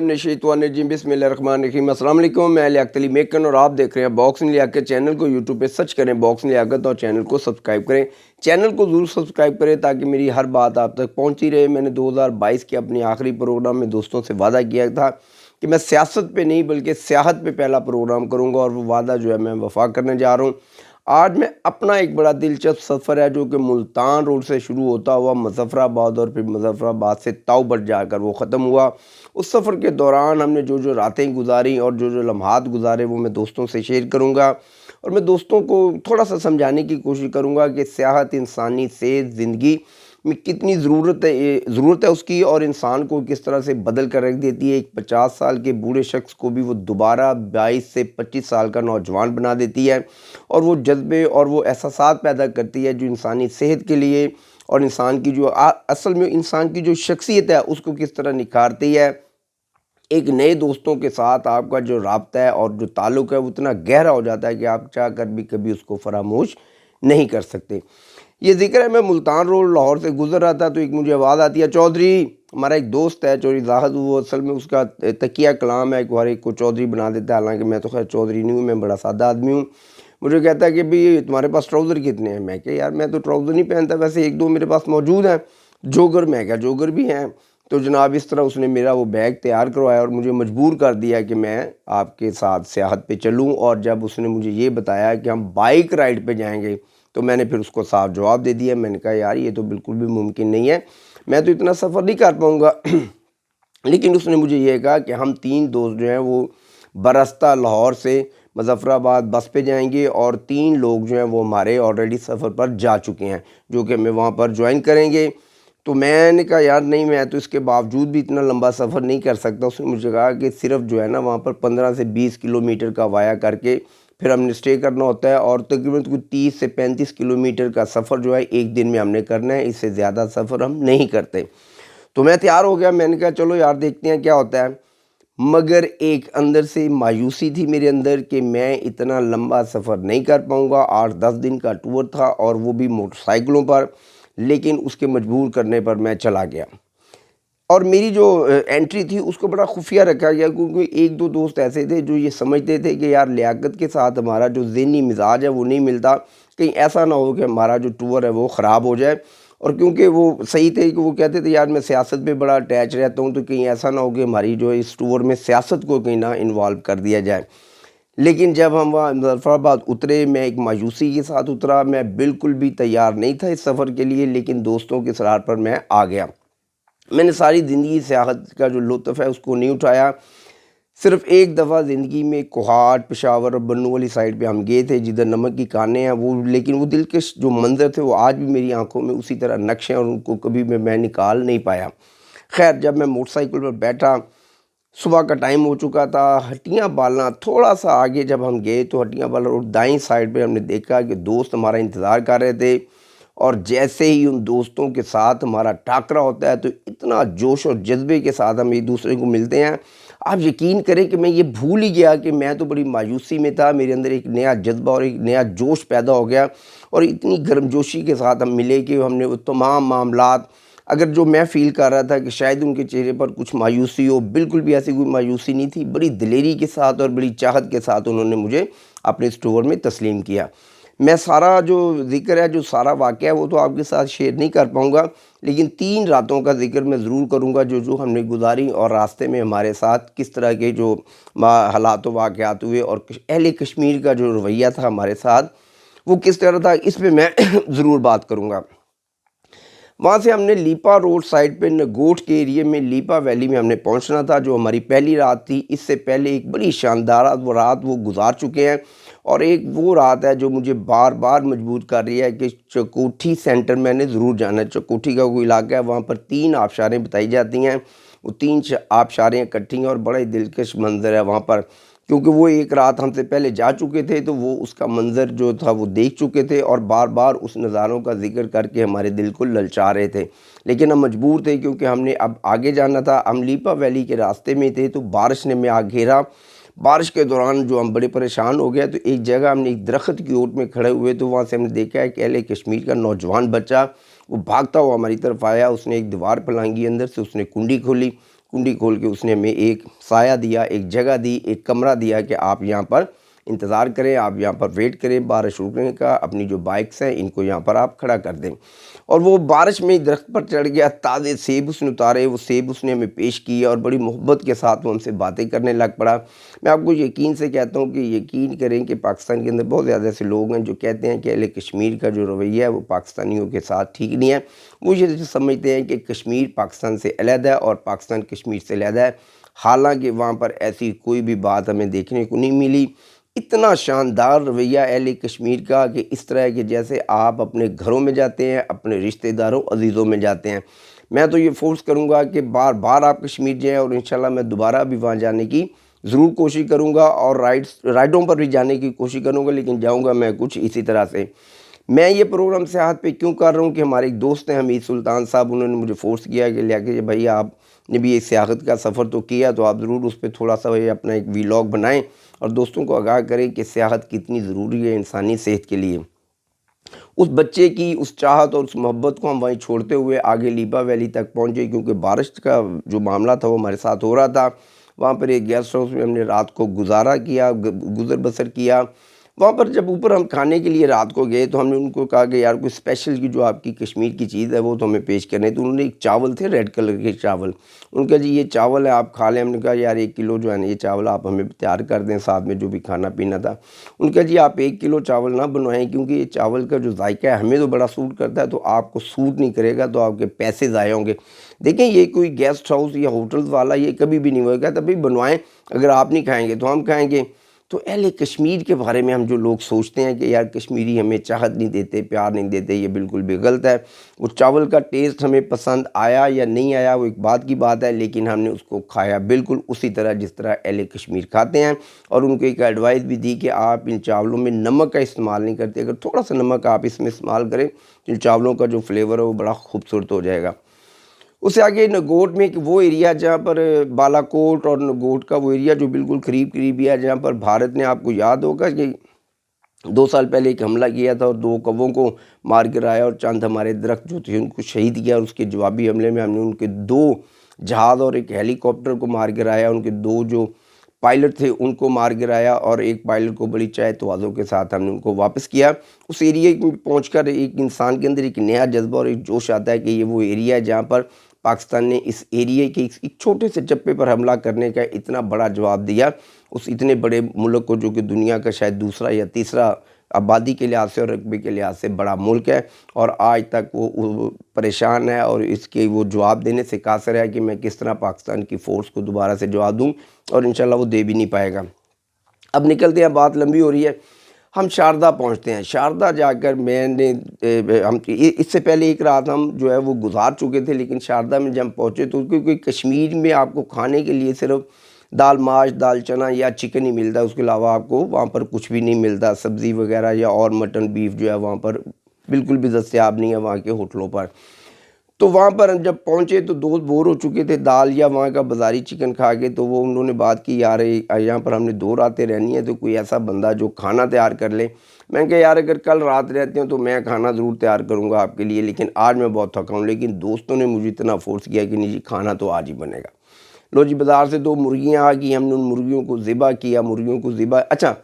बिस्मिल्लाहिर्रहमानिर्रहीम बिस्मिल्लाहिर्रहमानिर्रहीम अस्सलाम वालेकुम। मैं लियाकत अली मेकन और आप देख रहे हैं बॉक्सिंग लियाकत। चैनल को यूट्यूब पे सर्च करें बॉक्सिंग लियाकत और चैनल को सब्सक्राइब करें। चैनल को ज़रूर सब्सक्राइब करें ताकि मेरी हर बात आप तक पहुंची रहे। मैंने 2022 के अपने आखिरी प्रोग्राम में दोस्तों से वादा किया था कि मैं सियासत पे नहीं बल्कि सियाहत पे पहला प्रोग्राम करूँगा और वो वादा जो है मैं वफा करने जा रहा हूँ। आज मैं अपना एक बड़ा दिलचस्प सफ़र है जो कि मुल्तान रोड से शुरू होता हुआ मुजफ्फराबाद और फिर मुजफ्फराबाद से ताऊबट जाकर वो ख़त्म हुआ। उस सफ़र के दौरान हमने जो जो रातें गुजारी और जो जो लम्हात गुजारे वो मैं दोस्तों से शेयर करूंगा और मैं दोस्तों को थोड़ा सा समझाने की कोशिश करूंगा कि सियाहत इंसानी सेहत ज़िंदगी में कितनी ज़रूरत है उसकी और इंसान को किस तरह से बदल कर रख देती है। एक 50 साल के बूढ़े शख्स को भी वो दोबारा 22 से 25 साल का नौजवान बना देती है और वो जज्बे और वो एहसासात पैदा करती है जो इंसानी सेहत के लिए और इंसान की जो असल में इंसान की जो शख्सियत है उसको किस तरह निखारती है। एक नए दोस्तों के साथ आपका जो राब्ता है और जो ताल्लुक़ है वो इतना गहरा हो जाता है कि आप चाह कर भी कभी उसको फरामोश नहीं कर सकते। ये जिक्र है मैं मुल्तान रोड लाहौर से गुजर रहा था तो एक मुझे आवाज़ आती है, चौधरी। हमारा एक दोस्त है चौधरी जाहिद, वो असल में उसका तकिया कलाम है, हर एक को चौधरी बना देता है। हालांकि मैं तो खैर चौधरी नहीं हूँ, मैं बड़ा सादा आदमी हूँ। मुझे कहता है कि भाई तुम्हारे पास ट्राउज़र कितने हैं? मैं क्या यार मैं तो ट्राउज़र नहीं पहनता, वैसे एक दो मेरे पास मौजूद हैं। जोगर, मैं क्या जोगर भी हैं। तो जनाब इस तरह उसने मेरा वो बैग तैयार करवाया और मुझे मजबूर कर दिया कि मैं आपके साथ सियाहत पे चलूं। और जब उसने मुझे ये बताया कि हम बाइक राइड पे जाएंगे तो मैंने फिर उसको साफ जवाब दे दिया। मैंने कहा यार ये तो बिल्कुल भी मुमकिन नहीं है, मैं तो इतना सफ़र नहीं कर पाऊँगा। लेकिन उसने मुझे ये कहा कि हम 3 दोस्त जो हैं वो बरस्ता लाहौर से मुजफ्फराबाद बस पे जाएंगे और 3 लोग जो हैं वो हमारे ऑलरेडी सफ़र पर जा चुके हैं जो कि हमें वहाँ पर ज्वाइन करेंगे। तो मैंने कहा यार नहीं, मैं तो इसके बावजूद भी इतना लंबा सफ़र नहीं कर सकता। उसने मुझे कहा कि सिर्फ जो है ना वहाँ पर 15 से 20 किलोमीटर का वाया करके फिर हमने स्टे करना होता है और तकरीबन कुछ 30 से 35 किलोमीटर का सफ़र जो है एक दिन में हमने करना है, इससे ज़्यादा सफ़र हम नहीं करते। तो मैं तैयार हो गया, मैंने कहा चलो यार देखते हैं क्या होता है। मगर एक अंदर से मायूसी थी मेरे अंदर कि मैं इतना लंबा सफ़र नहीं कर पाऊँगा। 8-10 दिन का टूर था और वो भी मोटरसाइकिलों पर, लेकिन उसके मजबूर करने पर मैं चला गया। और मेरी जो एंट्री थी उसको बड़ा खुफिया रखा गया क्योंकि एक दो दोस्त ऐसे थे जो ये समझते थे कि यार लियाकत के साथ हमारा जो ज़हनी मिजाज है वो नहीं मिलता, कहीं ऐसा ना हो कि हमारा जो टूर है वो ख़राब हो जाए। और क्योंकि वो सही थे कि वो कहते थे यार मैं सियासत पे बड़ा अटैच रहता हूँ तो कहीं ऐसा ना हो कि हमारी जो इस टूर में सियासत को कहीं ना इन्वॉल्व कर दिया जाए। लेकिन जब हम वहाँ मुजफ्फराबाद उतरे, मैं एक मायूसी के साथ उतरा। मैं बिल्कुल भी तैयार नहीं था इस सफ़र के लिए, लेकिन दोस्तों के सरार पर मैं आ गया। मैंने सारी ज़िंदगी सियाहत का जो लुत्फ़ है उसको नहीं उठाया। सिर्फ़ एक दफ़ा ज़िंदगी में कोहाट, पेशावर और बन्नू वाली साइड पे हम गए थे जिधर नमक की कानें हैं वो, लेकिन वो दिलकश जो मंज़र थे वो आज भी मेरी आंखों में उसी तरह नक्श हैं और उनको कभी भी मैं निकाल नहीं पाया। खैर जब मैं मोटरसाइकिल पर बैठा, सुबह का टाइम हो चुका था। हटियाँ बाला थोड़ा सा आगे जब हम गए तो हटियाँ बाला रोड दाईं साइड पे हमने देखा कि दोस्त हमारा इंतज़ार कर रहे थे और जैसे ही उन दोस्तों के साथ हमारा टाकरा होता है तो इतना जोश और जज्बे के साथ हम एक दूसरे को मिलते हैं। आप यकीन करें कि मैं ये भूल ही गया कि मैं तो बड़ी मायूसी में था। मेरे अंदर एक नया जज्बा और एक नया जोश पैदा हो गया और इतनी गर्मजोशी के साथ हम मिले कि हमने वो तमाम मामलात, अगर जो मैं फ़ील कर रहा था कि शायद उनके चेहरे पर कुछ मायूसी हो, बिल्कुल भी ऐसी कोई मायूसी नहीं थी। बड़ी दिलेरी के साथ और बड़ी चाहत के साथ उन्होंने मुझे अपने स्टोर में तस्लीम किया। मैं सारा जो ज़िक्र है, जो सारा वाक़या है वो तो आपके साथ शेयर नहीं कर पाऊँगा, लेकिन 3 रातों का ज़िक्र मैं ज़रूर करूँगा जो जो हमने गुजारी और रास्ते में हमारे साथ किस तरह के जो हालात व वाक़यात हुए और अहले कश्मीर का जो रवैया था हमारे साथ वो किस तरह था, इस पे मैं ज़रूर बात करूँगा। वहाँ से हमने लीपा रोड साइड पे नगोट के एरिए में लीपा वैली में हमने पहुँचना था जो हमारी पहली रात थी। इससे पहले एक बड़ी शानदार रात वो गुजार चुके हैं और एक वो रात है जो मुझे बार बार मजबूर कर रही है कि चकोठी सेंटर मैंने ज़रूर जाना है। चकोठी का कोई इलाका है, वहाँ पर 3 आबशारें बताई जाती हैं। वो 3 आबशारें इकट्ठी हैं और बड़ा ही दिलकश मंज़र है वहाँ पर, क्योंकि वो एक रात हमसे पहले जा चुके थे तो वो उसका मंज़र जो था वो देख चुके थे और बार बार उस नज़ारों का जिक्र करके हमारे दिल को ललचा रहे थे। लेकिन हम मजबूर थे क्योंकि हमने अब आगे जाना था। हम लीपा वैली के रास्ते में थे तो बारिश ने हमें आ घेरा। बारिश के दौरान जो हम बड़े परेशान हो गए तो एक जगह हमने एक दरख्त की ओट में खड़े हुए तो वहाँ से हमने देखा है कि अहले कश्मीर का नौजवान बच्चा वो भागता हुआ हमारी तरफ आया। उसने एक दीवार पर लांगी, अंदर से उसने कुंडी खोली, कुंडी खोल के उसने हमें एक साया दिया, एक जगह दी, एक कमरा दिया कि आप यहाँ पर इंतज़ार करें, आप यहाँ पर वेट करें बारिश रुकने का, अपनी जो बाइक्स हैं इनको यहाँ पर आप खड़ा कर दें। और वो बारिश में ही दरख्त पर चढ़ गया, ताज़े सेब उसने उतारे, वो सेब उसने हमें पेश किए और बड़ी मोहब्बत के साथ वो हमसे बातें करने लग पड़ा। मैं आपको यकीन से कहता हूँ कि यकीन करें कि पाकिस्तान के अंदर बहुत ज़्यादा ऐसे लोग हैं जो कहते हैं कि अहले कश्मीर का जो रवैया है वो पाकिस्तानियों के साथ ठीक नहीं है। वो ये समझते हैं कि कश्मीर पाकिस्तान से अलहदा है और पाकिस्तान कश्मीर से अलहदा है। हालांकि वहाँ पर ऐसी कोई भी बात हमें देखने को नहीं मिली। इतना शानदार रवैया अहले कश्मीर का कि इस तरह के जैसे आप अपने घरों में जाते हैं, अपने रिश्तेदारों अजीज़ों में जाते हैं। मैं तो ये फोर्स करूँगा कि बार बार आप कश्मीर जाएँ और इंशाल्लाह मैं दोबारा भी वहाँ जाने की ज़रूर कोशिश करूँगा और राइडों पर भी जाने की कोशिश करूँगा, लेकिन जाऊँगा मैं कुछ इसी तरह से। मैं ये प्रोग्राम सियाहत पे क्यों कर रहा हूँ कि हमारे एक दोस्त हैं हमीद सुल्तान साहब, उन्होंने मुझे फोर्स किया कि लिया भाई आपने भी एक सियाहत का सफ़र तो किया, तो आप ज़रूर उस पर थोड़ा सा अपना एक वीलॉग बनाएं और दोस्तों को आगाह करें कि सियाहत कितनी ज़रूरी है इंसानी सेहत के लिए। उस बच्चे की उस चाहत और उस मोहब्बत को हम वहीं छोड़ते हुए आगे लीपा वैली तक पहुँचे, क्योंकि बारिश का जो मामला था वो हमारे साथ हो रहा था। वहाँ पर एक गेस्ट हाउस में हमने रात को गुजारा किया, गुज़र बसर किया। वहाँ पर जब ऊपर हम खाने के लिए रात को गए तो हमने उनको कहा कि यार कोई स्पेशल की जो आपकी कश्मीर की चीज़ है वो तो हमें पेश करनी है। तो उन्होंने एक चावल थे रेड कलर के चावल, उनका जी ये चावल है आप खा लें। हमने कहा यार 1 किलो जो है ना ये चावल आप हमें तैयार कर दें, साथ में जो भी खाना पीना था। उनका जी आप 1 किलो चावल ना बनवाएं, क्योंकि ये चावल का जो जायका है हमें तो बड़ा सूट करता है, तो आपको सूट नहीं करेगा, तो आपके पैसे ज़ाया होंगे। देखें ये कोई गेस्ट हाउस या होटल्स वाला ये कभी भी नहीं होगा, तभी बनवाएं, अगर आप नहीं खाएँगे तो हम खाएँगे। तो अहले कश्मीर के बारे में हम जो लोग सोचते हैं कि यार कश्मीरी हमें चाहत नहीं देते, प्यार नहीं देते, ये बिल्कुल भी गलत है। वो चावल का टेस्ट हमें पसंद आया या नहीं आया वो एक बात की बात है, लेकिन हमने उसको खाया बिल्कुल उसी तरह जिस तरह अहले कश्मीर खाते हैं। और उनको एक एडवाइस भी दी कि आप इन चावलों में नमक का इस्तेमाल नहीं करते, अगर थोड़ा सा नमक आप इसमें इस्तेमाल करें तो इन चावलों का जो फ्लेवर है वो बड़ा खूबसूरत हो जाएगा। उससे आगे नगोट में वो एरिया जहाँ पर बालाकोट और नगोट का वो एरिया जो बिल्कुल करीब करीब है, जहाँ पर भारत ने, आपको याद होगा कि 2 साल पहले एक हमला किया था और 2 कौवों को मार गिराया और चंद हमारे दरख्त जो थे उनको शहीद किया। और उसके जवाबी हमले में हमने उनके 2 जहाज़ और एक हेलीकॉप्टर को मार गिराया, उनके 2 जो पायलट थे उनको मार गिराया और एक पायलट को बड़ी चाय तवाज़ो के साथ हमने उनको वापस किया। उस एरिया में पहुंचकर एक इंसान के अंदर एक नया जज्बा और एक जोश आता है कि ये वो एरिया है जहाँ पर पाकिस्तान ने इस एरिया के एक छोटे से चप्पे पर हमला करने का इतना बड़ा जवाब दिया उस इतने बड़े मुल्क को, जो कि दुनिया का शायद दूसरा या तीसरा आबादी के लिहाज से और रकबे के लिहाज से बड़ा मुल्क है। और आज तक वो परेशान है और इसके वो जवाब देने से कासर है कि मैं किस तरह पाकिस्तान की फ़ोर्स को दोबारा से जवाब दूँ, और इंशाल्लाह वो दे भी नहीं पाएगा। अब निकलते हैं, बात लंबी हो रही है, हम शारदा पहुंचते हैं। शारदा जाकर हम इससे पहले एक रात हम जो है वो गुजार चुके थे, लेकिन शारदा में जब पहुंचे तो क्योंकि कश्मीर में आपको खाने के लिए सिर्फ दाल माश, दाल चना या चिकन ही मिलता है, उसके अलावा आपको वहाँ पर कुछ भी नहीं मिलता, सब्ज़ी वगैरह या और मटन बीफ जो है वहाँ पर बिल्कुल भी दस्तयाब नहीं है वहाँ के होटलों पर। तो वहाँ पर हम जब पहुँचे तो दोस्त बोर हो चुके थे दाल या वहाँ का बाज़ारी चिकन खा के, तो वो उन्होंने बात की यार यहाँ पर हमने 2 रातें रहनी है, तो कोई ऐसा बंदा जो खाना तैयार कर ले। मैंने कहा यार अगर कल रात रहते हो तो मैं खाना ज़रूर तैयार करूँगा आपके लिए, लेकिन आज मैं बहुत थका हूँ। लेकिन दोस्तों ने मुझे इतना फोर्स किया कि नहीं जी खाना तो आज ही बनेगा। लो जी, बाज़ार से 2 मुर्गियाँ आ गई, हमने उन मुर्गियों को ज़िबा किया, मुर्गियों को ज़िबा। अच्छा,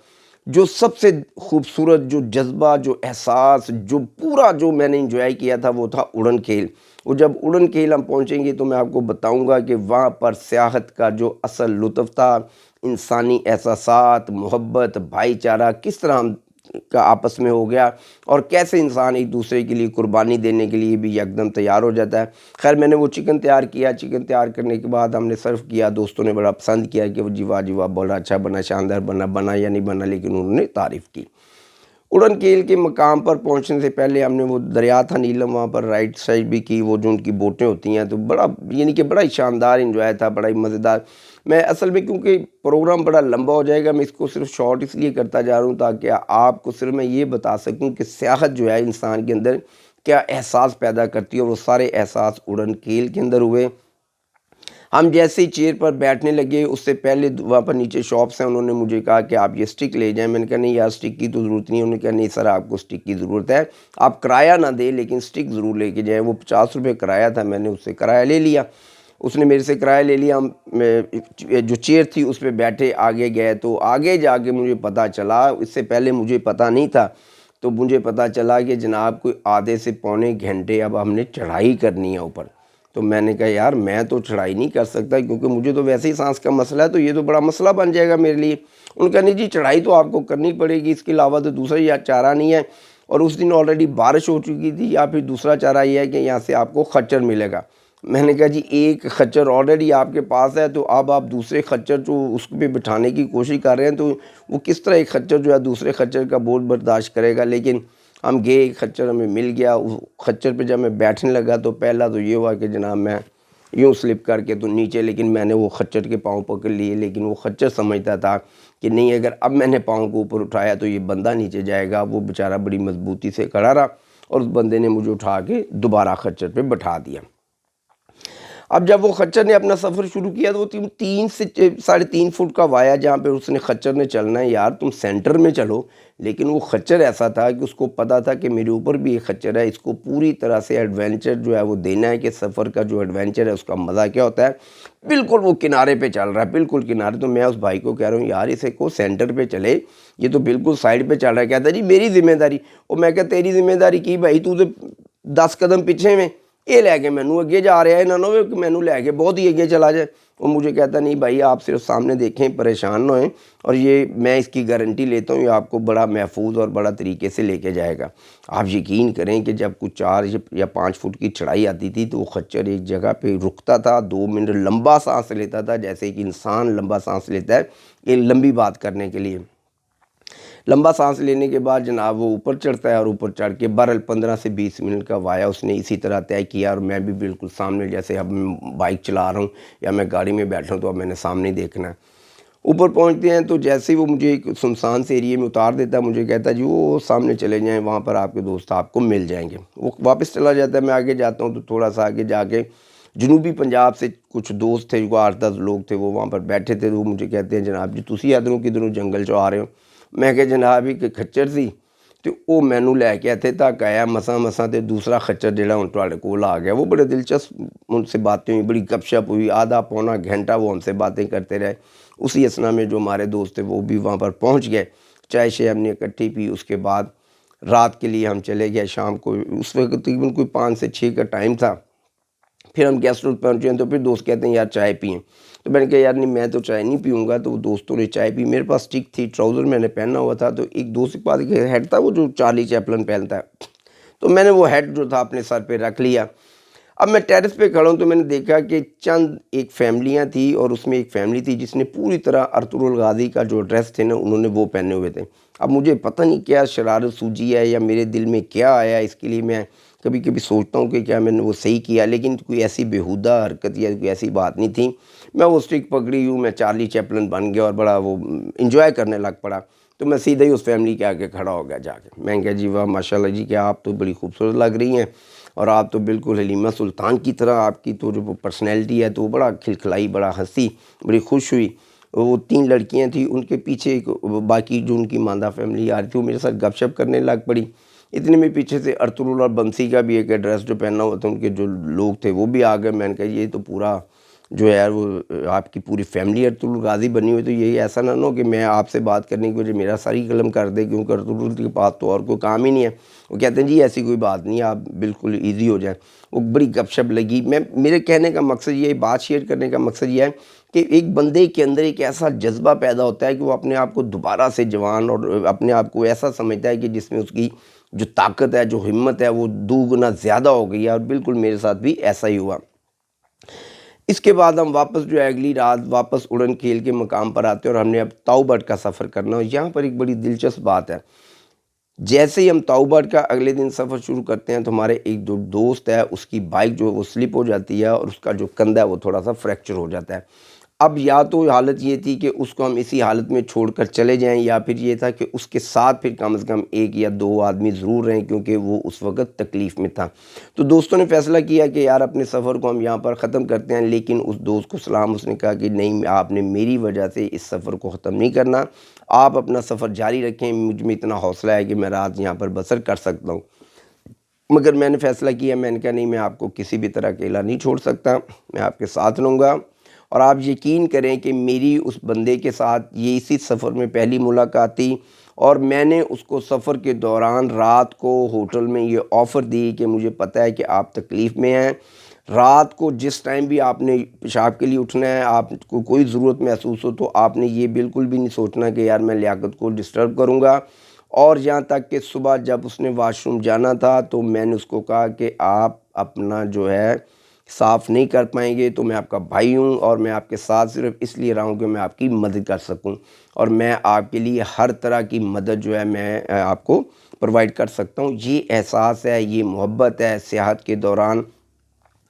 जो सबसे खूबसूरत जो जज्बा, जो एहसास, जो पूरा जो मैंने इंजॉय किया था वो था उड़न खेल। वो जब उड़न खेल हम पहुँचेंगे तो मैं आपको बताऊंगा कि वहाँ पर सियाहत का जो असल लुत्फ़ था, इंसानी एहसासात, मोहब्बत, भाईचारा किस तरह हम का आपस में हो गया और कैसे इंसान एक दूसरे के लिए कुर्बानी देने के लिए भी एकदम तैयार हो जाता है। खैर मैंने वो चिकन तैयार किया, चिकन तैयार करने के बाद हमने सर्व किया, दोस्तों ने बड़ा पसंद किया कि वो जी वाह बड़ा अच्छा बना, शानदार बना या नहीं बना, लेकिन उन्होंने तारीफ़ की। उड़न खेल के मकाम पर पहुंचने से पहले हमने वो दरिया था नीलम, वहाँ पर राइट साइड भी की, वो जो उनकी बोटें होती हैं, तो बड़ा यानी कि बड़ा ही शानदार इंजॉय था, बड़ा ही मज़ेदार। मैं असल में क्योंकि प्रोग्राम बड़ा लंबा हो जाएगा, मैं इसको सिर्फ शॉर्ट इसलिए करता जा रहा हूँ ताकि आपको सिर्फ मैं ये बता सकूँ कि सियाहत जो है इंसान के अंदर क्या एहसास पैदा करती है, और वो सारे एहसास उड़न खेल के अंदर हुए। हम जैसे ही चेयर पर बैठने लगे उससे पहले वहाँ पर नीचे शॉप्स हैं, उन्होंने मुझे कहा कि आप ये स्टिक ले जाएं। मैंने कहा नहीं यार स्टिक की तो ज़रूरत नहीं है। उन्होंने कहा नहीं सर आपको स्टिक की ज़रूरत है, आप किराया ना दें लेकिन स्टिक ज़रूर लेके जाएं। वो 50 रुपये किराया था, मैंने उससे किराया ले लिया। उसने मेरे से किराया ले लिया। हम जो चेयर थी उस पे बैठे आगे गए, तो आगे जाके मुझे पता चला, इससे पहले मुझे पता नहीं था, तो मुझे पता चला कि जनाब कोई आधे से पौने घंटे अब हमने चढ़ाई करनी है ऊपर। तो मैंने कहा यार मैं तो चढ़ाई नहीं कर सकता, क्योंकि मुझे तो वैसे ही सांस का मसला है, तो ये तो बड़ा मसला बन जाएगा मेरे लिए। उनका नहीं जी, चढ़ाई तो आपको करनी पड़ेगी, इसके अलावा तो दूसरा या चारा नहीं है। और उस दिन ऑलरेडी बारिश हो चुकी थी, या फिर दूसरा चारा ये है कि यहाँ से आपको खच्चर मिलेगा। मैंने कहा जी एक खच्चर ऑलरेडी आपके पास है, तो अब आप दूसरे खच्चर जो उस पे बिठाने की कोशिश कर रहे हैं, तो वो किस तरह एक खच्चर जो है दूसरे खच्चर का बोझ बर्दाश्त करेगा। लेकिन हम गए, एक खच्चर हमें मिल गया। उस खच्चर पे जब मैं बैठने लगा तो पहला तो ये हुआ कि जनाब मैं यूँ स्लिप करके तो नीचे, लेकिन मैंने वो खच्चर के पाँव पकड़ लिए, लेकिन वो खच्चर समझता था कि नहीं, अगर अब मैंने पाँव को ऊपर उठाया तो ये बंदा नीचे जाएगा। वो बेचारा बड़ी मजबूती से खड़ा रहा और उस बंदे ने मुझे उठा के दोबारा खच्चर पे बैठा दिया। अब जब वो खच्चर ने अपना सफ़र शुरू किया तो वो 3 से 3.5 फुट का वाया जहाँ पे उसने खच्चर ने चलना है, यार तुम सेंटर में चलो। लेकिन वो खच्चर ऐसा था कि उसको पता था कि मेरे ऊपर भी एक खच्चर है, इसको पूरी तरह से एडवेंचर जो है वो देना है कि सफ़र का जो एडवेंचर है उसका मज़ा क्या होता है। बिल्कुल वो किनारे पे चल रहा है, बिल्कुल किनारे। तो मैं उस भाई को कह रहा हूँ यार इसे को सेंटर पे चले, ये तो बिल्कुल साइड पे चल रहा है। कहता जी मेरी जिम्मेदारी। और मैं कहता तेरी जिम्मेदारी की भाई, तू तो 10 कदम पीछे में, ये लैके मैनू अगे जा रहा है ना, ना कि मैनू लैके बहुत ही अगे चला जाए। वो मुझे कहता नहीं भाई आप सिर्फ सामने देखें, परेशान ना होएं, और ये मैं इसकी गारंटी लेता हूँ ये आपको बड़ा महफूज और बड़ा तरीके से लेके जाएगा। आप यकीन करें कि जब कुछ 4 या 5 फुट की चढ़ाई आती थी तो वो खच्चर एक जगह पे रुकता था, 2 मिनट लंबा सांस लेता था, जैसे कि इंसान लंबा सांस लेता है ये लंबी बात करने के लिए। लंबा सांस लेने के बाद जनाब वो ऊपर चढ़ता है, और ऊपर चढ़ के बहरहाल 15 से 20 मिनट का वाया उसने इसी तरह तय किया। और मैं भी बिल्कुल सामने, जैसे अब मैं बाइक चला रहा हूँ या मैं गाड़ी में बैठा हूँ तो अब मैंने सामने देखना है। ऊपर पहुँचते हैं तो जैसे ही वो मुझे एक सुनसान से एरिए में उतार देता है, मुझे कहता है जी वो सामने चले जाएँ, वहाँ पर आपके दोस्त आपको मिल जाएंगे। वो वापस चला जाता है, मैं आगे जाता हूँ तो थोड़ा सा आगे जाके जनूबी पंजाब से कुछ दोस्त थे, जो 8-10 लोग थे, वो वहाँ पर बैठे थे। तो वो मुझे कहते हैं जनाब जी तुसी इधरों किधरों जंगल चो आ रहे हो। मैं कहा जनाब एक खच्चर सी तो वो मैनू लैके इत्थे तक आया मसा मसा, तो दूसरा खच्चर जो हुण तुहाडे कोल आ गया। वो बड़े दिलचस्प उनसे बातें हुई, बड़ी गपशप हुई, आधा पौना घंटा वो हमसे बातें करते रहे। उसी असना में जो हमारे दोस्त थे वो भी वहाँ पर पहुँच गए, चाय शाय हमने इकट्ठी पी। उसके बाद रात के लिए हम चले गए शाम को। उस वक्त तकरीबन कोई 5 से 6 का टाइम था। फिर हम गेस्ट हाउस पहुँचे हैं तो फिर दोस्त कहते हैं यार चाय पिएँ। तो मैंने कहा यार नहीं मैं तो चाय नहीं पीऊँगा। तो दोस्तों ने चाय पी, मेरे पास स्टिक थी, ट्राउज़र मैंने पहना हुआ था। तो एक दोस्त के पास एक हेड था वो जो चार्ली चैपलन पहनता है, तो मैंने वो हेड जो था अपने सर पे रख लिया। अब मैं टेरेस पे खड़ा हूँ तो मैंने देखा कि चंद एक फैमिलियाँ थी, और उसमें एक फैमिली थी जिसने पूरी तरह अर्तुगरुल गाज़ी का जो ड्रेस थे ना उन्होंने वो पहने हुए थे। अब मुझे पता नहीं क्या शरारत सूझी है या मेरे दिल में क्या आया, इसके लिए मैं कभी कभी सोचता हूँ कि क्या मैंने वो सही किया, लेकिन कोई ऐसी बेहुदा हरकत या कोई ऐसी बात नहीं थी। मैं वो स्टिक पकड़ी हूँ, मैं चार्ली चैपलन बन गया और बड़ा वो इंजॉय करने लग पड़ा। तो मैं सीधा ही उस फैमिली के आगे खड़ा हो गया जाके। मैं कहा जी वाह माशाल्लाह जी, क्या आप तो बड़ी खूबसूरत लग रही हैं, और आप तो बिल्कुल हलीमा सुल्तान की तरह, आपकी तो जो पर्सनैलिटी है तो बड़ा खिलखिलाई, बड़ा हंसी, बड़ी खुश हुई। वो 3 लड़कियां थी, उनके पीछे एक बाकी जो उनकी मांदा फैमिली आ रही थी वो मेरे साथ गपशप करने लग पड़ी। इतने में पीछे से अर्तुगरुल और बंसी का भी एक ड्रेस जो पहना हुआ था, उनके जो लोग थे वो भी आ गए। मैंने कहा ये तो पूरा जो है यार वो आपकी पूरी फैमिली अर्तुगरुल गाज़ी बनी हुई, तो ये ऐसा ना हो कि मैं आपसे बात करने की वजह मेरा सर ही कलम कर दे, क्योंकि अर्तुगरुल के पास तो और कोई काम ही नहीं है। वो कहते हैं जी ऐसी कोई बात नहीं है, आप बिल्कुल ईजी हो जाए। वो बड़ी गपशप लगी। मेरे कहने का मकसद ये, बात शेयर करने का मकसद ये है कि एक बंदे के अंदर एक ऐसा जज्बा पैदा होता है कि वो अपने आप को दोबारा से जवान और अपने आप को ऐसा समझता है कि जिसमें उसकी जो ताकत है, जो हिम्मत है, वो दोगुना ज़्यादा हो गई है। और बिल्कुल मेरे साथ भी ऐसा ही हुआ। इसके बाद हम वापस जो है अगली रात वापस उड़न खेल के मकाम पर आते हैं, और हमने अब ताऊबट का सफ़र करना। और यहाँ पर एक बड़ी दिलचस्प बात है, जैसे ही हम ताऊबट का अगले दिन सफ़र शुरू करते हैं तो हमारे एक जो दोस्त है उसकी बाइक जो है वो स्लिप हो जाती है, और उसका जो कंधा है वो थोड़ा सा फ्रैक्चर हो जाता है। अब या तो हालत ये थी कि उसको हम इसी हालत में छोड़कर चले जाएं, या फिर ये था कि उसके साथ फिर कम से कम 1 या 2 आदमी ज़रूर रहें, क्योंकि वो उस वक्त तकलीफ़ में था। तो दोस्तों ने फ़ैसला किया कि यार अपने सफ़र को हम यहाँ पर ख़त्म करते हैं। लेकिन उस दोस्त को सलाम, उसने कहा कि नहीं, आपने मेरी वजह से इस सफ़र को ख़त्म नहीं करना, आप अपना सफ़र जारी रखें, मुझ में इतना हौसला है कि मैं रात यहाँ पर बसर कर सकता हूँ। मगर मैंने फ़ैसला किया, मैंने कहा नहीं, मैं आपको किसी भी तरह अकेला नहीं छोड़ सकता, मैं आपके साथ रहूँगा। और आप यकीन करें कि मेरी उस बंदे के साथ ये इसी सफ़र में पहली मुलाकात थी और मैंने उसको सफ़र के दौरान रात को होटल में ये ऑफ़र दी कि मुझे पता है कि आप तकलीफ़ में हैं, रात को जिस टाइम भी आपने पेशाब के लिए उठना है, आपको कोई ज़रूरत महसूस हो, तो आपने ये बिल्कुल भी नहीं सोचना कि यार मैं लियाकत को डिस्टर्ब करूँगा। और यहाँ तक कि सुबह जब उसने वाशरूम जाना था तो मैंने उसको कहा कि आप अपना जो है साफ़ नहीं कर पाएंगे, तो मैं आपका भाई हूँ और मैं आपके साथ सिर्फ इसलिए रहा हूँ कि मैं आपकी मदद कर सकूँ और मैं आपके लिए हर तरह की मदद जो है मैं आपको प्रोवाइड कर सकता हूँ। ये एहसास है, ये मोहब्बत है, सेहत के दौरान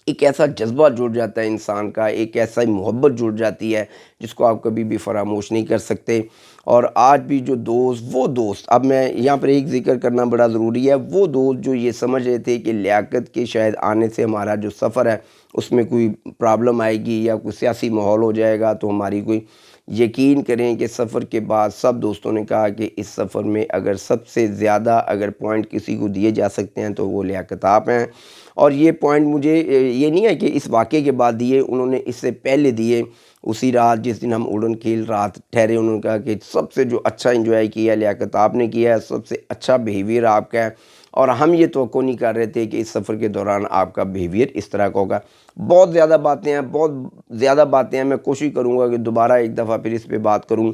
एक ऐसा जज़्बा जुड़ जाता है इंसान का, एक ऐसा ही मोहब्बत जुड़ जाती है जिसको आप कभी भी फ़रामोश नहीं कर सकते। और आज भी जो दोस्त, वो दोस्त, अब मैं यहाँ पर एक ज़िक्र करना बड़ा ज़रूरी है, वो दोस्त जो ये समझ रहे थे कि लियाकत के शायद आने से हमारा जो सफ़र है उसमें कोई प्रॉब्लम आएगी या कोई सियासी माहौल हो जाएगा तो हमारी कोई, यकीन करें कि सफ़र के बाद सब दोस्तों ने कहा कि इस सफ़र में अगर सबसे ज़्यादा अगर पॉइंट किसी को दिए जा सकते हैं तो वो लियाकत आप हैं। और ये पॉइंट मुझे ये नहीं है कि इस वाक़े के बाद दिए, उन्होंने इससे पहले दिए। उसी रात जिस दिन हम उड़न खेल रात ठहरे, उन्होंने कहा कि सबसे जो अच्छा एंजॉय किया लियाकत आपने किया है, सबसे अच्छा बिहेवियर आपका है और हम ये तवक्को नहीं कर रहे थे कि इस सफ़र के दौरान आपका बिहेवियर इस तरह का होगा। बहुत ज़्यादा बातें हैं, बहुत ज़्यादा बातें हैं, मैं कोशिश करूँगा कि दोबारा एक दफ़ा फिर इस पे बात करूँ।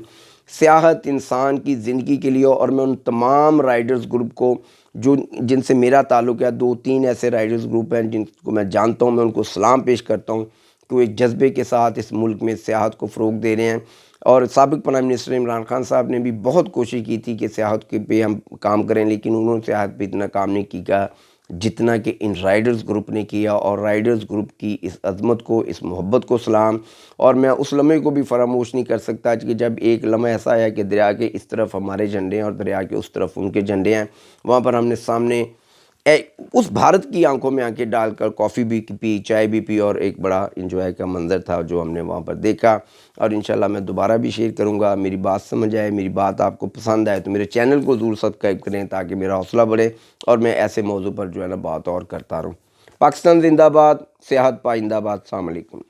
सियाहत इंसान की ज़िंदगी के लिए, और मैं उन तमाम राइडर्स ग्रुप को जो जिनसे मेरा ताल्लुक़ है, 2-3 ऐसे राइडर्स ग्रुप हैं जिनको मैं जानता हूँ, मैं उनको सलाम पेश करता हूँ कि वो एक जज्बे के साथ इस मुल्क में सियाहत को फ़रोग़ दे रहे हैं। और साबिक़ प्राइम मिनिस्टर इमरान खान साहब ने भी बहुत कोशिश की थी कि सियाहत के पे हम काम करें, लेकिन उन्होंने सियाहत पे इतना काम नहीं किया जितना कि इन राइडर्स ग्रुप ने किया। और राइडर्स ग्रुप की इस अज़मत को, इस मोहब्बत को सलाम। और मैं उस लम्हे को भी फ़रामोश नहीं कर सकता कि जब एक लम्हा ऐसा आया कि दरिया के इस तरफ हमारे झंडे हैं और दरिया के उस तरफ उनके झंडे हैं, वहाँ पर हमने सामने उस भारत की आंखों में आंखें डालकर कॉफ़ी भी पी, चाय भी पी और एक बड़ा एंजॉय का मंज़र था जो हमने वहाँ पर देखा। और इंशाल्लाह मैं दोबारा भी शेयर करूँगा। मेरी बात समझ आए, मेरी बात आपको पसंद आए तो मेरे चैनल को ज़रूर सब्सक्राइब करें ताकि मेरा हौसला बढ़े और मैं ऐसे मौजू पर जो है ना बात और करता रहूँ। पाकिस्तान ज़िंदाबाद, सियाहत पाइंदाबाद। अस्सलाम वालेकुम।